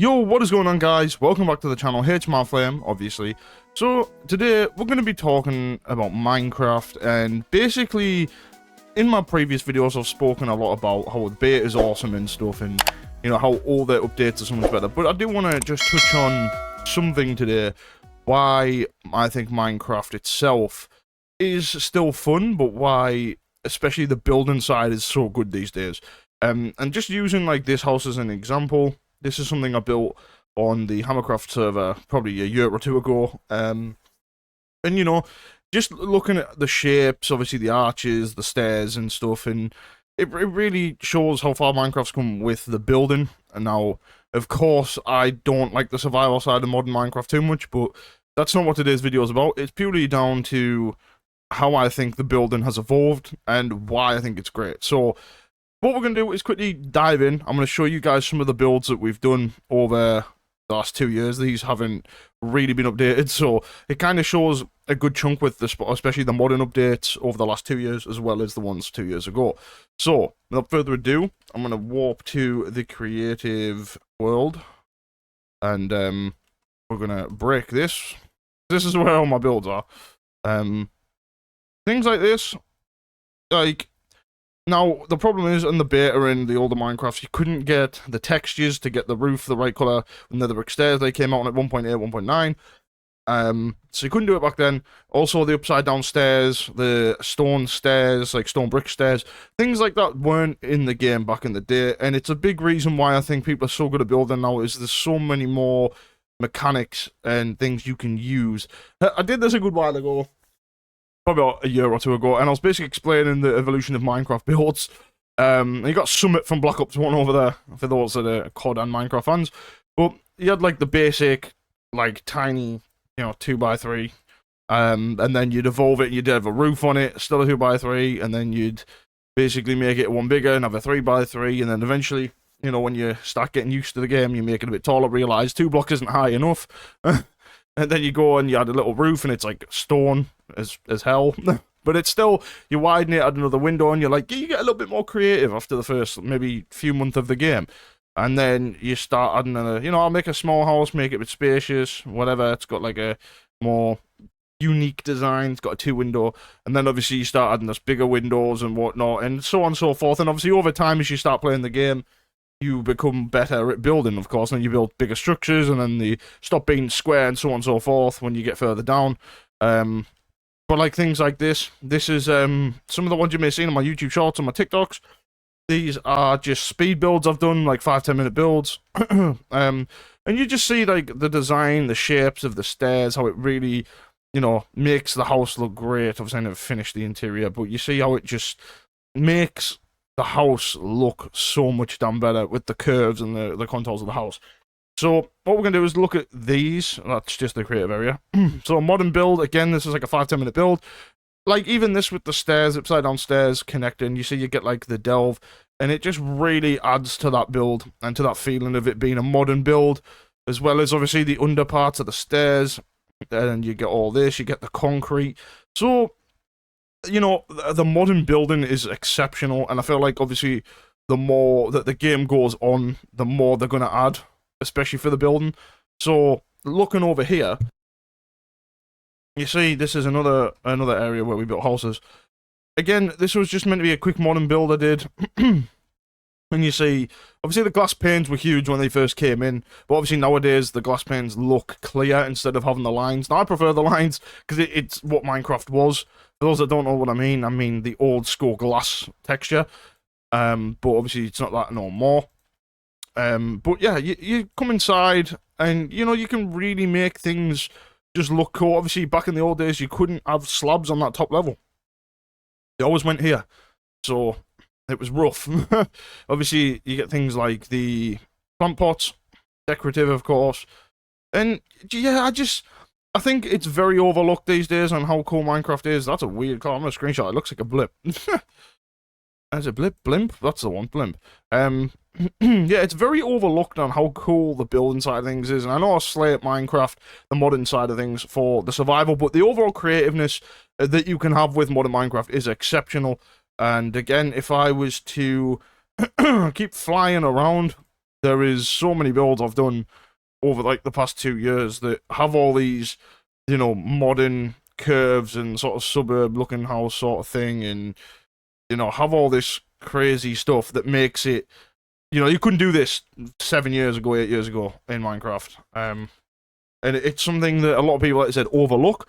Yo, what is going on, guys? Welcome back to the channel. Here it's Flame, obviously. So today we're going to be talking about Minecraft, and basically in my previous videos I've spoken a lot about how the beta is awesome and stuff, and you know how all the updates are so much better. But I do want to just touch on something today, why I think Minecraft itself is still fun, but why especially the building side is so good these days. And just using like this house as an example. This is something I built on the Hammercraft server probably a year or two ago. And, you know, just looking at the shapes, obviously the arches, the stairs and stuff, and it really shows how far Minecraft's come with the building. And now, of course, I don't like the survival side of modern Minecraft too much, but that's not what today's video is about. It's purely down to how I think the building has evolved and why I think it's great. So what we're going to do is quickly dive in. I'm going to show you guys some of the builds that we've done over the last 2 years. These haven't really been updated, so it kind of shows a good chunk with the especially the modern updates over the last 2 years, as well as the ones 2 years ago. So, without further ado, I'm going to warp to the creative world, and we're going to break this. This is where all my builds are. Things like this, like... Now, the problem is, in the beta in the older Minecraft, you couldn't get the textures to get the roof the right color. When the brick stairs, they came out at 1.8, 1.9. So you couldn't do it back then. Also, the upside down stairs, the stone stairs, like stone brick stairs, things like that weren't in the game back in the day. And it's a big reason why I think people are so good at building now, is there's so many more mechanics and things you can use. I did this a good while ago. Probably about a year or two ago, and I was basically explaining the evolution of Minecraft builds. You got Summit from Black Ops 1 over there, for those that are COD and Minecraft fans. But you had like the basic, like tiny, 2x3, and then you'd evolve it, and you'd have a roof on it, still a 2x3, and then you'd basically make it one bigger and have a 3x3, and then eventually, when you start getting used to the game, you make it a bit taller, realize 2 blocks isn't high enough. And then you go and you add a little roof, and it's like stone as hell. But it's still, you widen it, add another window, and you're like, you get a little bit more creative after the first maybe few months of the game. And then you start adding I'll make a small house, make it a bit spacious, whatever. It's got like a more unique design. It's got a 2-window. And then obviously you start adding those bigger windows and whatnot, and so on and so forth. And obviously over time, as you start playing the game, you become better at building, of course, and you build bigger structures, and then they stop being square and so on and so forth when you get further down. But like things like this is some of the ones you may have seen on my YouTube shorts and my TikToks. These are just speed builds I've done, like 5-10 minute builds. And you just see like the design, the shapes of the stairs, how it really, makes the house look great. Obviously I never finished the interior, but you see how it just makes the house look so much damn better with the curves and the contours of the house. So what we're going to do is look at these. That's just the creative area. So a modern build, again, this is like a 5-10 minute build. Like even this with the stairs, upside down stairs connecting, you see you get like the delve, and it just really adds to that build and to that feeling of it being a modern build, as well as obviously the under parts of the stairs. And you get all this, you get the concrete. So the modern building is exceptional, and I feel like obviously the more that the game goes on, the more they're going to add, especially for the building. So looking over here, you see this is another area where we built houses. Again, this was just meant to be a quick modern build I did. And you see, obviously the glass panes were huge when they first came in, but obviously nowadays the glass panes look clear instead of having the lines. Now I prefer the lines because it's what Minecraft was. For those that don't know what I mean the old school glass texture. But obviously it's not that no more. But yeah, you come inside and you can really make things just look cool. Obviously back in the old days you couldn't have slabs on that top level. They always went here. So it was rough. Obviously, you get things like the plant pots, decorative, of course. And yeah, I think it's very overlooked these days on how cool Minecraft is. That's a weird car. I'm gonna screenshot. It looks like a blip. Is it blimp? That's the one, blimp. Yeah, it's very overlooked on how cool the building side of things is. And I know I slate Minecraft, the modern side of things, for the survival, but the overall creativeness that you can have with modern Minecraft is exceptional. And again, if I was to keep flying around, there is so many builds I've done over like the past 2 years that have all these, modern curves and sort of suburb looking house sort of thing, and have all this crazy stuff that makes it, you couldn't do this 7 years ago, 8 years ago in Minecraft. And it's something that a lot of people, like I said, overlook.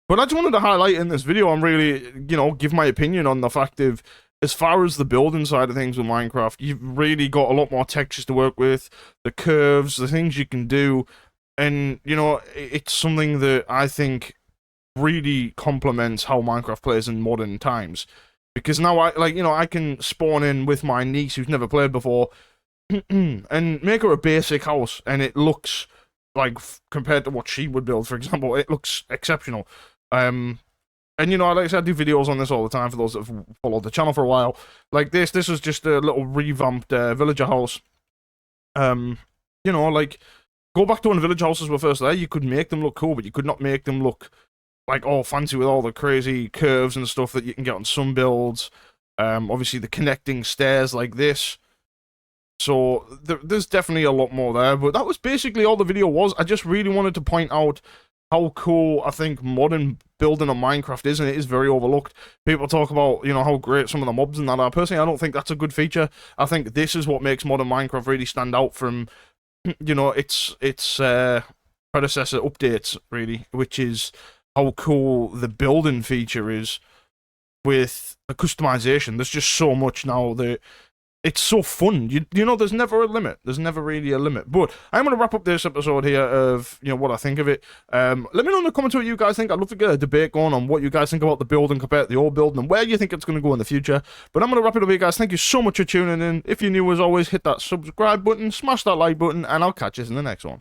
But I just wanted to highlight in this video and really, give my opinion on the fact of, as far as the building side of things with Minecraft, you've really got a lot more textures to work with, the curves, the things you can do, and, it's something that I think really complements how Minecraft plays in modern times. Because now I can spawn in with my niece who's never played before and make her a basic house, and it looks like, compared to what she would build, for example, it looks exceptional. And like I said, I do videos on this all the time for those that have followed the channel for a while. Like this was just a little revamped villager house. Like, go back to when villager houses were first there, you could make them look cool, but you could not make them look like all fancy with all the crazy curves and stuff that you can get on some builds. Obviously the connecting stairs like this. So there's definitely a lot more there, but that was basically all the video was. I just really wanted to point out how cool I think modern building on Minecraft is, and it is very overlooked. People talk about, how great some of the mobs and that are. Personally, I don't think that's a good feature. I think this is what makes modern Minecraft really stand out from, its predecessor updates, really, which is how cool the building feature is with the customization. There's just so much now that it's so fun. There's never a limit. There's never really a limit. But I'm going to wrap up this episode here of, what I think of it. Let me know in the comments what you guys think. I'd love to get a debate going on what you guys think about the building compared to the old building and where you think it's going to go in the future. But I'm going to wrap it up here, guys. Thank you so much for tuning in. If you're new, as always, hit that subscribe button, smash that like button, and I'll catch you in the next one.